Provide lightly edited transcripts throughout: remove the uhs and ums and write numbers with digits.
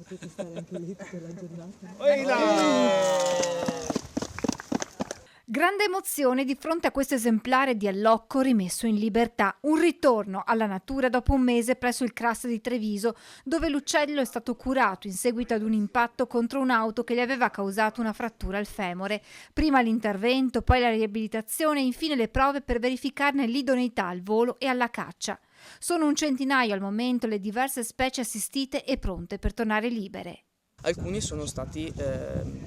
potete stare anche lì tutta la giornata. Grande emozione di fronte a questo esemplare di allocco rimesso in libertà. Un ritorno alla natura dopo un mese presso il CRAS di Treviso, dove l'uccello è stato curato in seguito ad un impatto contro un'auto che gli aveva causato una frattura al femore. Prima l'intervento, poi la riabilitazione e infine le prove per verificarne l'idoneità al volo e alla caccia. Sono un centinaio al momento le diverse specie assistite e pronte per tornare libere. Alcuni sono stati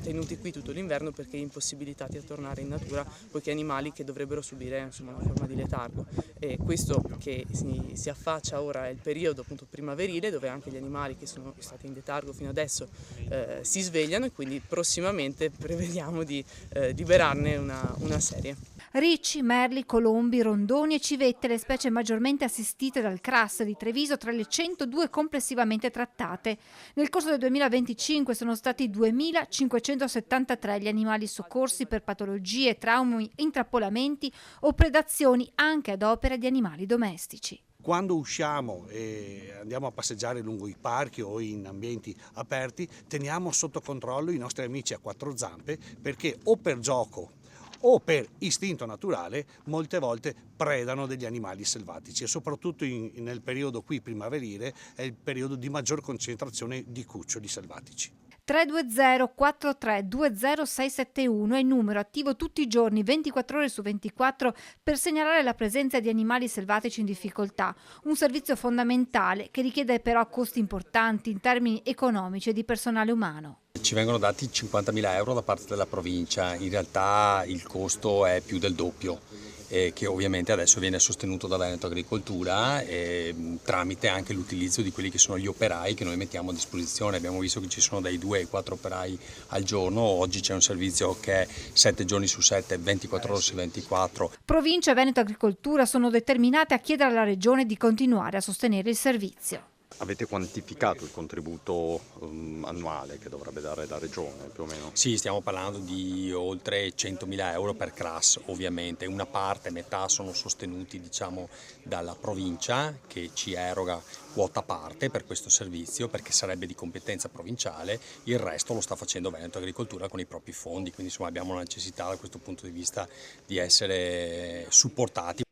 tenuti qui tutto l'inverno perché impossibilitati a tornare in natura, poiché animali che dovrebbero subire una forma di letargo. E questo che si affaccia ora è il periodo appunto primaverile, dove anche gli animali che sono stati in letargo fino adesso si svegliano, e quindi prossimamente prevediamo di liberarne una serie. Ricci, merli, colombi, rondoni e civette, le specie maggiormente assistite dal CRAS di Treviso tra le 102 complessivamente trattate. Nel corso del 2025 sono stati 2.573 gli animali soccorsi per patologie, traumi, intrappolamenti o predazioni anche ad opera di animali domestici. Quando usciamo e andiamo a passeggiare lungo i parchi o in ambienti aperti, teniamo sotto controllo i nostri amici a quattro zampe, perché o per gioco o per istinto naturale molte volte predano degli animali selvatici, e soprattutto nel periodo qui primaverile è il periodo di maggior concentrazione di cuccioli selvatici. 320 43 20 671 è il numero attivo tutti i giorni 24 ore su 24 per segnalare la presenza di animali selvatici in difficoltà, un servizio fondamentale che richiede però costi importanti in termini economici e di personale umano. Ci vengono dati 50.000 euro da parte della provincia, in realtà il costo è più del doppio, che ovviamente adesso viene sostenuto da Veneto Agricoltura tramite anche l'utilizzo di quelli che sono gli operai che noi mettiamo a disposizione. Abbiamo visto che ci sono dai 2 ai 4 operai al giorno, oggi c'è un servizio che è 7 giorni su 7, 24 ore su 24. Provincia e Veneto Agricoltura sono determinate a chiedere alla Regione di continuare a sostenere il servizio. Avete quantificato il contributo annuale che dovrebbe dare la Regione più o meno? Sì, stiamo parlando di oltre 100.000 euro per CRAS, ovviamente. Una parte, metà sono sostenuti dalla provincia, che ci eroga quota parte per questo servizio perché sarebbe di competenza provinciale, il resto lo sta facendo Veneto Agricoltura con i propri fondi, quindi insomma abbiamo la necessità da questo punto di vista di essere supportati.